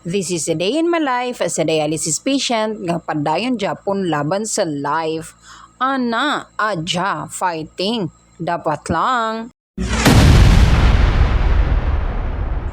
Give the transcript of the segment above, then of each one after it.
This is a day in my life as a dialysis patient nga padayon Japon laban sa life. Ana, aja, fighting. Dapat lang.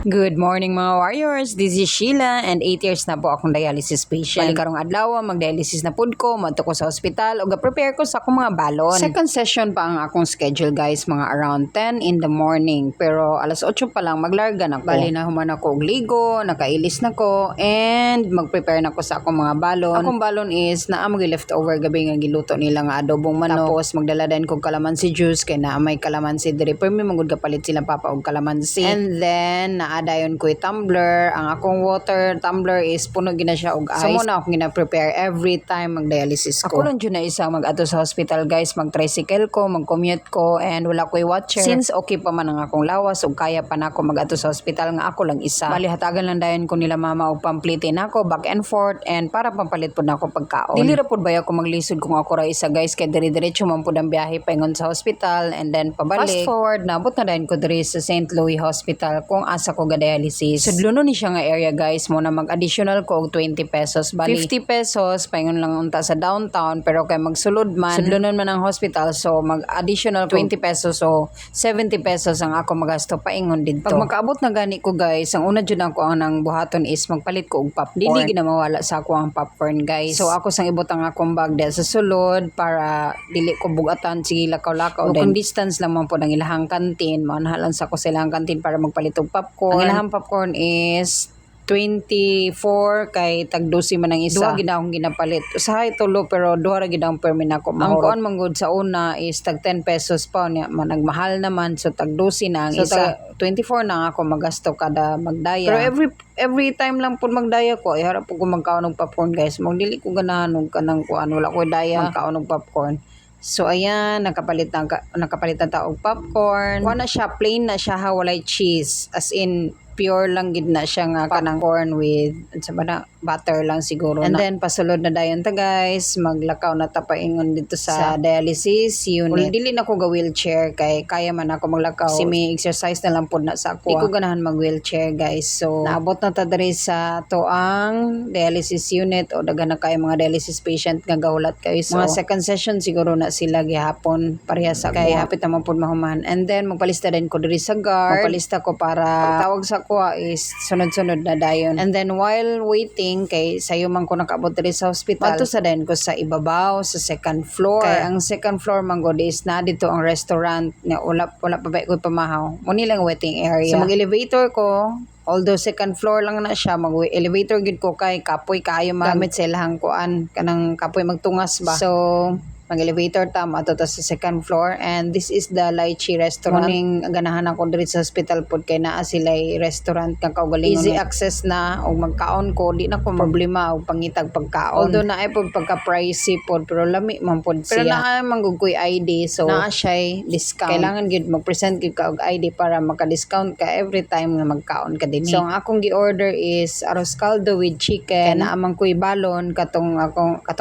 Good morning mga warriors, this is Sheila and 8 years na po akong dialysis patient. Bali karong adlaw, mag-dialysis na pud ko, madto ko sa ospital ug ga-prepare ko sa akong mga balon. Second session pa ang akong schedule guys, mga around 10 in the morning. Pero alas 8 pa lang maglarga na ko. Bali na human ako og ligo, nakailis na ko and mag-prepare na ko sa akong mga balon. Akong balon is naa mo leftover gabi nga giluto nila nga adobong manok. Tapos magdala din kog calamansi juice kay naa may calamansi diri. Pero may magud kapalit sila papa og calamansi. And then adayon ko tumbler, ang akong water tumbler is puno gina siya og ice. So muna ako gina-prepare every time mag-dialysis ko. Ako lang dyan na isa mag-ato sa hospital guys, mag-tricycle ko, mag-commute ko, and wala ko'y watcher. Since okay pa man ang akong lawas ug kaya pa na ako mag-ato sa hospital nga ako lang isa. Bali hatagan lang dayon ko nila mama og pamplite na ako back and forth and para pampalit pud na ako pagkaon. Dili ra pud ba ako maglisod kung ako ra isa guys kay dire-diretso man pud ang biyahe paingon sa hospital and then pabalik. Fast forward nabot na dayon ko diri sa St. Louis Hospital kung asa ko ga-dialysis. Sudluno ni siya nga area guys, mo na mag-additional ko og 20 pesos. Bali 50 pesos paingon lang unta sa downtown pero kay magsulod man sudlunon man ang hospital so mag-additional 20 pesos so 70 pesos ang ako magasto paingon didto. Pag makaabot na gani ko guys, ang una jud ako ang nang buhaton is magpalit ko og popcorn. Dili gina mawala sa ako ang popcorn guys. So ako sang ibot ang akong bag sa sulod para dili ko bugatan sige lakaw-lakaw. Kung distance lang man po ang ilahang kantin, manahalan sa ko sa ilahang kantin para magpalit og popcorn. Ang ilahang popcorn is 24 kay tag 12 man ang isa. Duha gid akong ginapalit. Usahay tulo pero duha ra gid ang permin ako. Ang kuan manggod sa una is tag 10 pesos pa niya. Nagmahal naman so tag 12 na ang so, isa. 24 na ako magasto kada magdaya. Pero every time lang pud magdaya ko, ay harap pud ko magkaon og popcorn guys. Magdili ko ganahan og kanang kuan wala ko daya magkaon og popcorn. So ayan, nakapalit na ta og popcorn. Kuha na siya, plain na siya ha, walay cheese. As in pure lang gid na siya nga kanang corn with sa bana butter lang siguro. And then pasulod na dayon ta guys, maglakaw na ta paingon dito sa dialysis unit. Well, dili na ko ga wheelchair kay kaya man ako maglakaw. Si may exercise na lang pud na sa ako. Di ko ganahan mag wheelchair guys. So naabot na ta diri sa toang dialysis unit o daghan na kay mga dialysis patient nga gahulat kayo. So mga second session siguro na sila gihapon pareha sa kay hapit na man pud mahuman. And then magpalista din ko diri sa guard. Magpalista ko para pagtawag sa kuha is sunod-sunod na dayon. And then while waiting kay sayo man ko nakaabot diri sa hospital, madto sa dayon ko sa ibabaw sa second floor. Kay ang second floor man gud is na dito ang restaurant nga wala pa ba ko pamahaw. Mo nilang waiting area. So mag-elevator ko. Although second floor lang na siya, mag-elevator gid ko kay kapoy kaayo magamit sa ilahang kuan kanang kapoy magtungas ba. So mag-elevator ta mato ta sa second floor and this is the Lychee restaurant. Muning ganahan ako diri sa hospital pod kay naa sila restaurant nga kaugalingon. Easy access na og magkaon ko di na ko problema og pangitag pagkaon. Although naay pod pagka pricey pod pero lami man pod siya. Pero naa man gud koy ID so naa siya discount. Kailangan gid mag-present gid ka og ID para maka-discount ka every time nga magkaon ka dinhi. So ang akong gi-order is arroz caldo with chicken. Naa man koy balon katong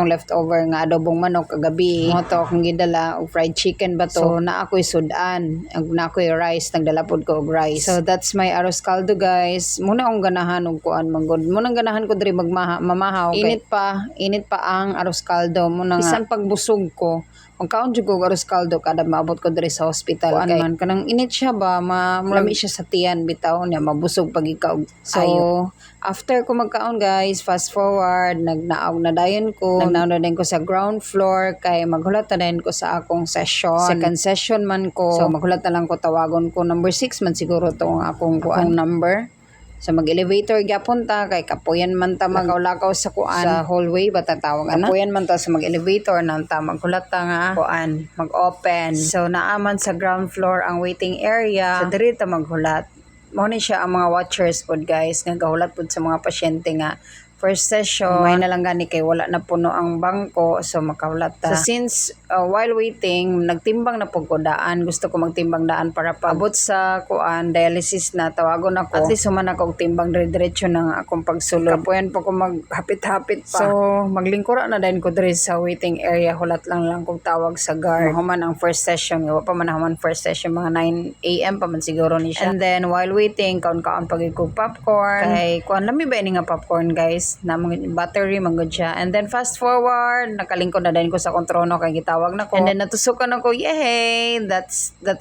leftover nga adobong manok kagabi. Moto akong gidala og fried chicken ba to. So na ako'y sudan, na ako'y rice, nagdala pod ko og rice. So that's my arroz caldo guys. Muna akong ganahan og kuan manggod. Muna ganahan ko diri mamahaw. Init pa ang arroz caldo. Muna nga bisan pagbusog ko. Magkaon jud ko arroz caldo kada maabot ko diri sa hospital kay man kanang init siya ba malami siya sa tiyan bitaw niya mabusog pag ikaw. So after ko magkaon guys, fast forward nagnaog na dayon ko. Nagnaog na din ko sa ground floor kay maghulat na din ko sa akong session. Second session man ko. So maghulat na lang ko tawagon ko number 6 man siguro to ang akong number. So mag-elevator gyapon ta kay kapuyan man ta maglakaw sa kuan sa hallway ba tatawag ana. Kapuyan man ta sa mag-elevator nang ta maghulat ta nga kuan mag-open. So naaman sa ground floor ang waiting area. So diri ta maghulat. Mao ni siya ang mga watchers pod guys nga gahulat pod sa mga pasyente nga first session, may na lang gani kay wala na puno ang bangko, so makahulat ta. So since while waiting, nagtimbang na pug ko daan, gusto ko magtimbang daan para paabot sa kuan dialysis na tawagon ako. At least human ako og timbang dire-diretso nang akong pagsulod. Kapuyan po ko maghapit-hapit pa. So maglingkura na din ko dire sa waiting area, hulat lang kog tawag sa guard. Human ang first session, wa pa man human first session, mga 9 AM pa man siguro ni siya. And then while waiting, kaon-kaon pag ko popcorn. Kay kuan lami ba ini nga popcorn guys? Na battery manggod siya. And then fast forward, nakalingkod na din ko sa kontrono kay gitawag na ko. And then natusukan ako, yay! That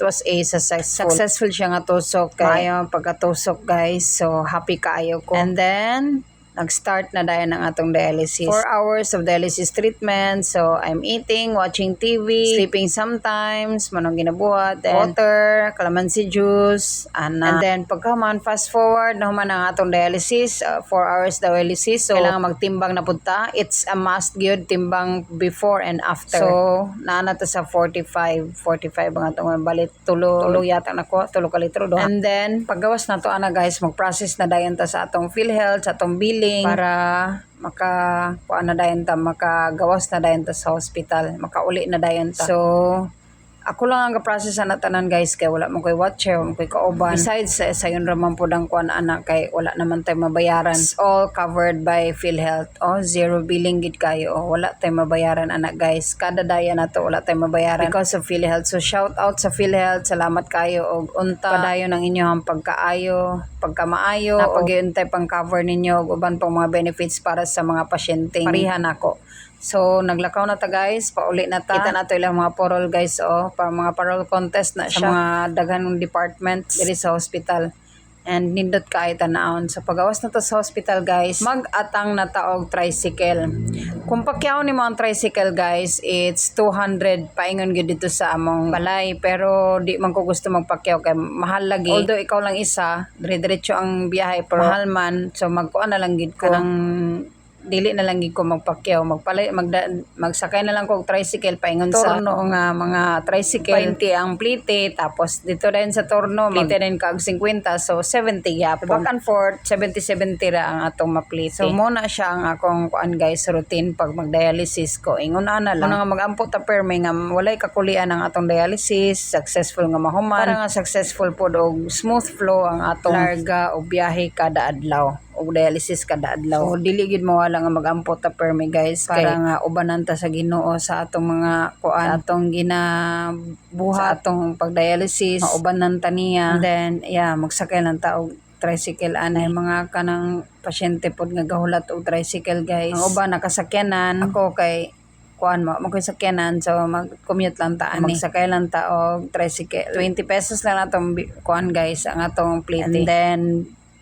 was a successful siya nga tusok. Kaya pagkatusok guys, so happy kaayo ko. And then nag-start na dayon ang atong dialysis. 4 hours of dialysis treatment. So, I'm eating, watching TV, sleeping sometimes, manong ginabuhat, then water, calamansi juice, ana. And then, pagkaman, fast forward, nahuman ang atong dialysis, 4 hours dialysis. So, kailangan magtimbang na punta. It's a must good timbang before and after. So, naana to sa 45 ang atong balit. Tulo yata na ko, tulo ka litro do. And then, paggawas na to, ana guys, mag-process na dayon ta sa atong PhilHealth, sa atong billing, para kuan na dayon ta, makagawas na dayon ta sa hospital, makauli na dayon ta. So ako lang ang ga-process na tanan guys, kay wala mo koy watcher, wala mo koy kauban. Besides sa yun raman po dang kuan anak, kay wala naman tayo mabayaran. It's all covered by PhilHealth. Zero billing gid kayo. Wala tayo mabayaran anak guys. Kada daya na to wala tayo mabayaran because of PhilHealth. So shout out sa PhilHealth. Salamat kayo og unta padayon ang inyong pagkaayo, pagkamaayo, napag-iuntay pang cover ninyo og uban pang mga benefits para sa mga pasyente. Parihan ako. So, naglakaw na ta guys, pauli na ta. Kita na to ilang mga parol guys, para mga parol contest na siya. Sa mga daghanong departments diri sa hospital. And nindot kaayo tanaon. So, pagawas na to sa hospital guys, mag-atang na ta og tricycle. Kung pakyaw ni mo ang tricycle guys, it's 200 paingon gyud dito sa among balay. Pero di man ko gusto magpakyaw kay mahal lagi. Although ikaw lang isa, dire-diretso ang biyahe, pero mahal man. So, magkuan na lang gid ko ng dili na lang gid ko magpakyaw, magsakay na lang ko og tricycle paingon sa Torno nga mga tricycle 20 ang plite, tapos dito din sa Torno plite din kag 50, so 70 gyapon. Back and forth 70 ra ang atong maplite. So mo na siya ang akong kuan guys routine pag magdialysis ko. Ingon na lang nga mag-ampot ta permi nga walay kakulian ang atong dialysis, successful nga mahuman, para nga successful pod og smooth flow ang atong larga o biyahe kada adlaw o dialysis kada adlaw. So dili gid mawala nga mag-ampot ta permi guys, para nga ubanan ta sa Ginoo sa atong mga kuan, atong ginabuhat, atong pagdialysis, maubanan ta niya. And then magsakay lang ta og tricycle anay mga kanang pasyente pod nga gahulat og tricycle guys. Ang uban nakasakyanan, ako kay kuan mo koy sakyanan, so mag-commute lang ta ani. Magsakay lang ta og tricycle. 20 pesos lang atong kuan guys ang atong plate. And then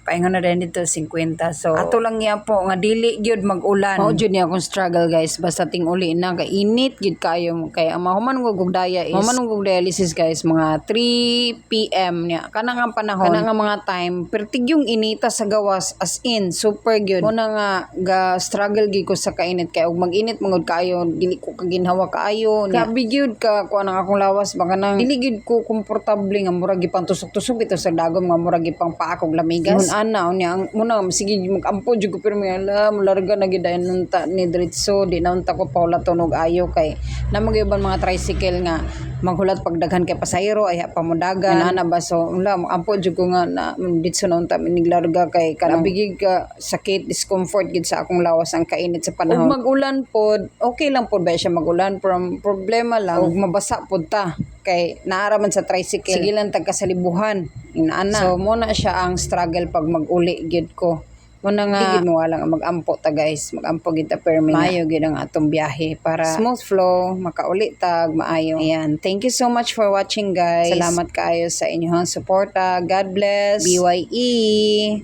paingon na din dito 50. So ato lang niya po nga dili gyud mag-ulan. Mao jud niya akong struggle guys, basta ting uli na kay init gyud kayo, kay ang mahuman ug daya is mahuman ug dialysis guys mga 3 PM niya kanang ang panahon, kanang ang mga time pertig yung inita sa gawas, as in super gyud. Muna nga ga struggle gyud ko sa kainit, kay ug mag-init mangod kayo dili ko kaginhawa kaayo. Grabe gyud ka kuan ang akong lawas, baka nang dili gyud ko komportable nga murag gipang tusok-tusok ito sa dagom, nga murag gipang paakog lamigas. Ana unya muna sige mag-ampo jud ko, pero may mularga na gid ayon ta ni diretso, di na unta ko paula tunog ayo kay namagyuban mga tricycle nga maghulat pagdaghan kay pasahero ay pamudagan ana ba. So mag-ampo jud ko nga na ditso na unta miniglarga kay kanabigig ka sakit, discomfort gid sa akong lawas ang kainit sa panahon. Ug magulan pod, okay lang pod ba siya magulan, from problema lang ug mabasa pod ta kay naaraman sa tricycle, sige lang tagkasalibuhan inaana. So muna siya ang struggle pag mag-uli gid ko. Muna nga gid mo lang mag-ampo ta guys, mag-ampo gid ta permi maayo gid ang atong biyahe para smooth flow, makauli tag maayo. Ayan, thank you so much for watching guys. Salamat kaayo sa inyong suporta. God bless. BYE.